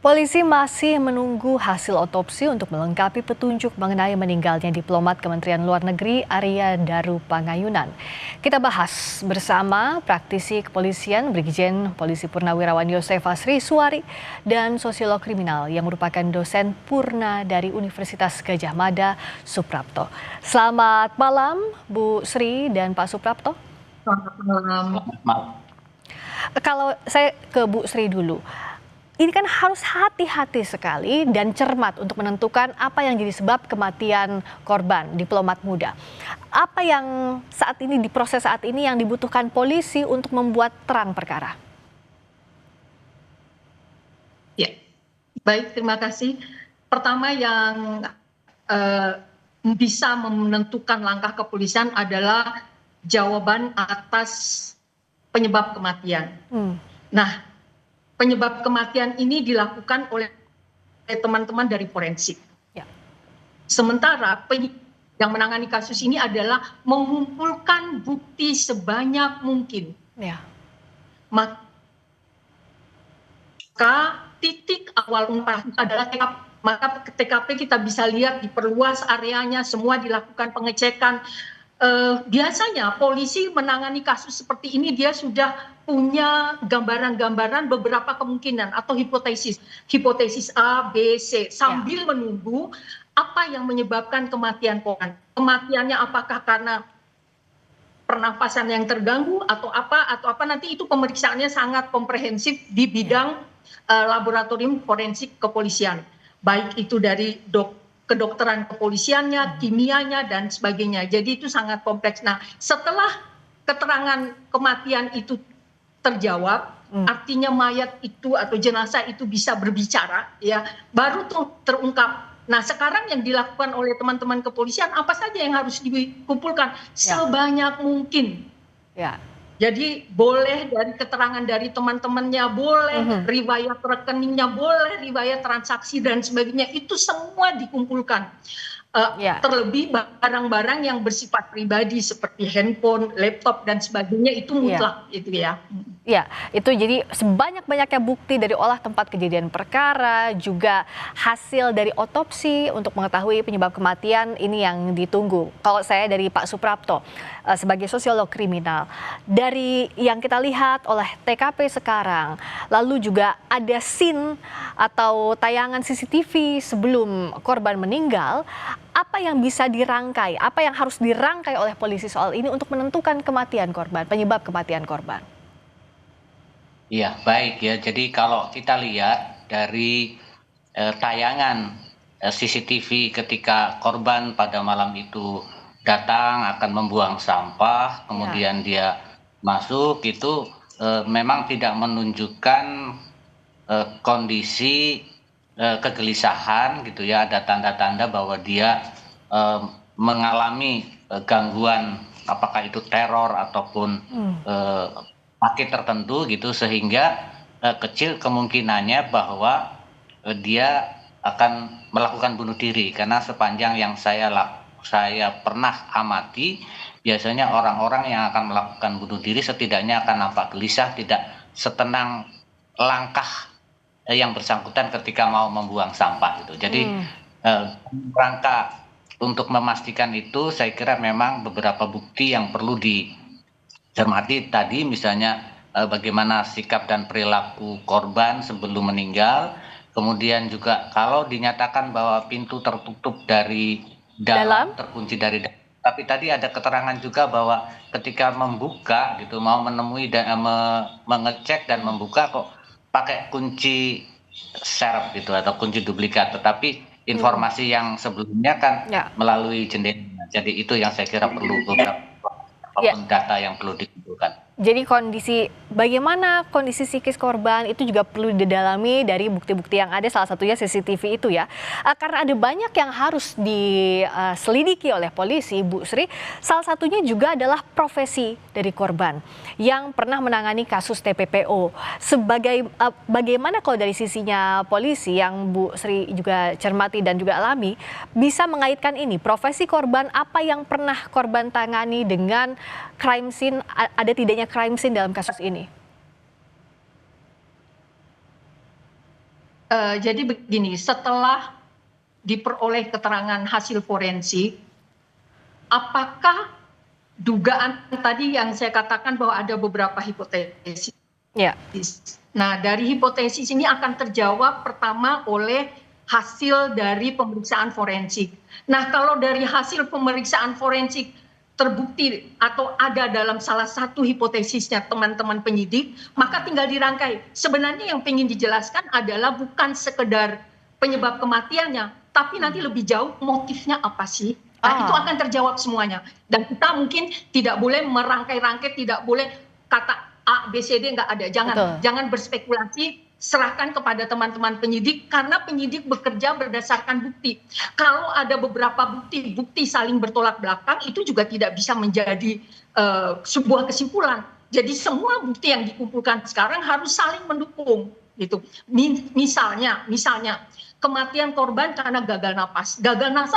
Polisi masih menunggu hasil otopsi untuk melengkapi petunjuk mengenai meninggalnya diplomat Kementerian Luar Negeri Arya Daru Pangayunan. Kita bahas bersama praktisi kepolisian Brigjen Polisi Purnawirawan Yosef Asri Suari dan sosiolog kriminal yang merupakan dosen Purna dari Universitas Gadjah Mada, Suprapto. Selamat malam Bu Sri dan Pak Suprapto. Selamat malam. Kalau saya ke Bu Sri dulu. Ini kan harus hati-hati sekali dan cermat untuk menentukan apa yang jadi sebab kematian korban diplomat muda. Apa yang saat ini di proses saat ini yang dibutuhkan polisi untuk membuat terang perkara? Ya, baik, terima kasih. Pertama yang bisa menentukan langkah kepolisian adalah jawaban atas penyebab kematian. Nah, penyebab kematian ini dilakukan oleh teman-teman dari forensik. Ya. Sementara yang menangani kasus ini adalah mengumpulkan bukti sebanyak mungkin. Ya. Maka titik awal adalah TKP. Maka TKP kita bisa lihat diperluas areanya, semua dilakukan pengecekan. Biasanya polisi menangani kasus seperti ini dia sudah punya gambaran-gambaran beberapa kemungkinan atau hipotesis A, B, C sambil menunggu apa yang menyebabkan kematian korban. Kematiannya apakah karena pernafasan yang terganggu atau apa nanti itu pemeriksaannya sangat komprehensif di bidang laboratorium forensik kepolisian. Baik itu dari kedokteran kepolisiannya, kimianya, dan sebagainya. Jadi itu sangat kompleks. Nah, setelah keterangan kematian itu terjawab, artinya mayat itu atau jenazah itu bisa berbicara, ya, baru tuh terungkap. Nah, sekarang yang dilakukan oleh teman-teman kepolisian, apa saja yang harus dikumpulkan? Sebanyak mungkin. Ya. Jadi boleh dari keterangan dari teman-temannya, boleh riwayat rekeningnya, boleh riwayat transaksi dan sebagainya, itu semua dikumpulkan. Terlebih barang-barang yang bersifat pribadi seperti handphone, laptop dan sebagainya itu mutlak itu ya. Ya, itu jadi sebanyak-banyaknya bukti dari olah tempat kejadian perkara, juga hasil dari otopsi untuk mengetahui penyebab kematian ini yang ditunggu. Kalau saya dari Pak Suprapto sebagai sosiolog kriminal, dari yang kita lihat oleh TKP sekarang, lalu juga ada scene atau tayangan CCTV sebelum korban meninggal, apa yang bisa dirangkai, apa yang harus dirangkai oleh polisi soal ini untuk menentukan kematian korban, penyebab kematian korban? Iya, baik ya. Jadi kalau kita lihat dari tayangan CCTV ketika korban pada malam itu datang akan membuang sampah, kemudian dia masuk, itu memang tidak menunjukkan kondisi kegelisahan gitu ya. Ada tanda-tanda bahwa dia mengalami gangguan, apakah itu teror ataupun sakit tertentu gitu, sehingga kecil kemungkinannya bahwa dia akan melakukan bunuh diri, karena sepanjang yang saya pernah amati, biasanya orang-orang yang akan melakukan bunuh diri setidaknya akan nampak gelisah, tidak setenang langkah yang bersangkutan ketika mau membuang sampah gitu. Jadi rangka untuk memastikan itu, saya kira memang beberapa bukti yang perlu cermati tadi, misalnya bagaimana sikap dan perilaku korban sebelum meninggal, kemudian juga kalau dinyatakan bahwa pintu tertutup dari dalam, terkunci dari dalam, tapi tadi ada keterangan juga bahwa ketika membuka gitu, mau menemui dan mengecek dan membuka kok pakai kunci serep gitu atau kunci duplikat, tetapi informasi yang sebelumnya kan melalui jendela. Jadi itu yang saya kira perlu beberapa data yang perlu dikumpulkan. Jadi bagaimana kondisi psikis korban itu juga perlu didalami dari bukti-bukti yang ada, salah satunya CCTV itu ya. Karena ada banyak yang harus diselidiki oleh polisi, Bu Sri. Salah satunya juga adalah profesi dari korban yang pernah menangani kasus TPPO. Bagaimana kalau dari sisinya polisi yang Bu Sri juga cermati dan juga alami, bisa mengaitkan ini, profesi korban apa yang pernah korban tangani dengan crime scene, ada tidaknya crime scene dalam kasus ini? Jadi begini, setelah diperoleh keterangan hasil forensik, apakah dugaan tadi yang saya katakan bahwa ada beberapa hipotesis. Ya. Nah, dari hipotesis ini akan terjawab pertama oleh hasil dari pemeriksaan forensik. Nah, kalau dari hasil pemeriksaan forensik terbukti atau ada dalam salah satu hipotesisnya teman-teman penyidik, maka tinggal dirangkai. Sebenarnya yang ingin dijelaskan adalah bukan sekedar penyebab kematiannya, tapi nanti lebih jauh motifnya apa sih? Nah, itu akan terjawab semuanya. Dan kita mungkin tidak boleh merangkai-rangkai, tidak boleh kata A, B, C, D, nggak ada. Jangan berspekulasi, serahkan kepada teman-teman penyidik, karena penyidik bekerja berdasarkan bukti. Kalau ada beberapa bukti saling bertolak belakang, itu juga tidak bisa menjadi sebuah kesimpulan. Jadi semua bukti yang dikumpulkan sekarang harus saling mendukung. Gitu. Misalnya, kematian korban karena gagal napas. Gagal napas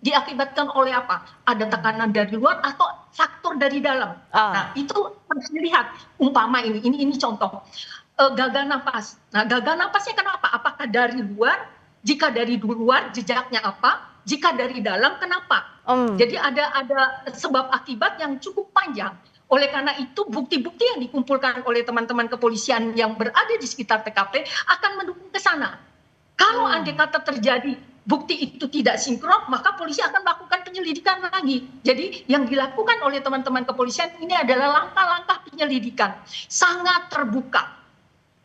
diakibatkan oleh apa? Ada tekanan dari luar atau faktor dari dalam. Nah, itu harus dilihat. Umpama ini contoh. Gagal napas. Nah, gagal napasnya kenapa? Apakah dari luar? Jika dari luar, jejaknya apa? Jika dari dalam, kenapa? Jadi ada sebab akibat yang cukup panjang. Oleh karena itu, bukti-bukti yang dikumpulkan oleh teman-teman kepolisian yang berada di sekitar TKP akan mendukung ke sana. Kalau andai kata terjadi bukti itu tidak sinkron, maka polisi akan melakukan penyelidikan lagi. Jadi yang dilakukan oleh teman-teman kepolisian ini adalah langkah-langkah penyelidikan. Sangat terbuka.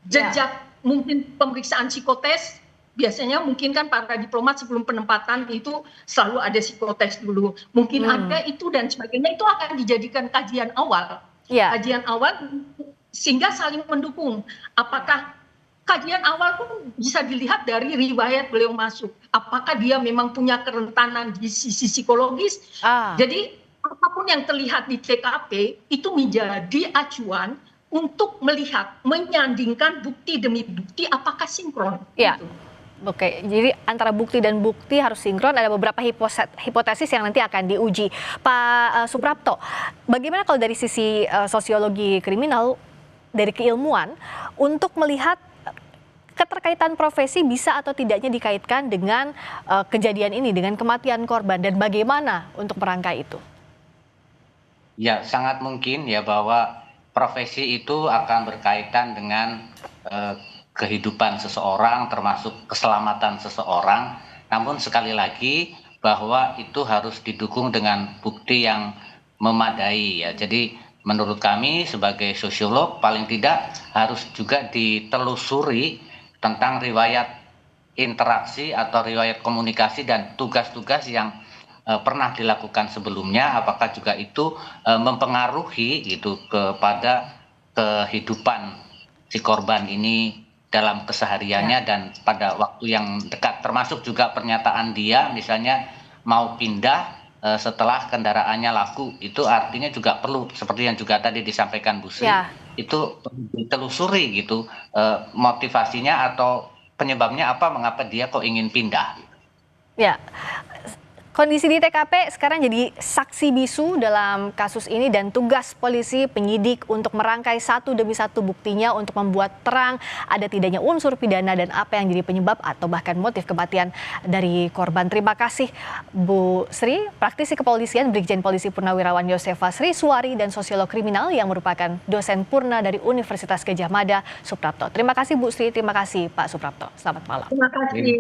Jejak mungkin pemeriksaan psikotes, biasanya mungkin kan para diplomat sebelum penempatan itu selalu ada psikotes dulu. Mungkin ada itu dan sebagainya, itu akan dijadikan kajian awal. Kajian awal sehingga saling mendukung. Apakah kajian awal pun bisa dilihat dari riwayat beliau masuk. Apakah dia memang punya kerentanan di sisi psikologis? Jadi apapun yang terlihat di TKP itu menjadi acuan untuk melihat, menyandingkan bukti demi bukti apakah sinkron. Gitu. Oke, jadi antara bukti dan bukti harus sinkron, ada beberapa hipotesis yang nanti akan diuji. Pak Suprapto, bagaimana kalau dari sisi sosiologi kriminal, dari keilmuan, untuk melihat keterkaitan profesi bisa atau tidaknya dikaitkan dengan kejadian ini, dengan kematian korban, dan bagaimana untuk merangkai itu? Ya, sangat mungkin ya bahwa profesi itu akan berkaitan dengan kehidupan seseorang, termasuk keselamatan seseorang. Namun sekali lagi bahwa itu harus didukung dengan bukti yang memadai ya. Jadi menurut kami sebagai sosiolog paling tidak harus juga ditelusuri tentang riwayat interaksi atau riwayat komunikasi dan tugas-tugas yang pernah dilakukan sebelumnya, apakah juga itu mempengaruhi gitu kepada kehidupan si korban ini dalam kesehariannya dan pada waktu yang dekat, termasuk juga pernyataan dia misalnya mau pindah setelah kendaraannya laku, itu artinya juga perlu seperti yang juga tadi disampaikan Bu Sri, itu ditelusuri gitu motivasinya atau penyebabnya apa, mengapa dia kok ingin pindah. Ya. Kondisi di TKP sekarang jadi saksi bisu dalam kasus ini dan tugas polisi penyidik untuk merangkai satu demi satu buktinya untuk membuat terang ada tidaknya unsur pidana dan apa yang jadi penyebab atau bahkan motif kematian dari korban. Terima kasih Bu Sri, praktisi kepolisian Brigjen Polisi Purnawirawan Yosefa Sri Suwari dan sosiolog kriminal yang merupakan dosen Purna dari Universitas Gadjah Mada, Suprapto. Terima kasih Bu Sri, terima kasih Pak Suprapto. Selamat malam. Terima kasih.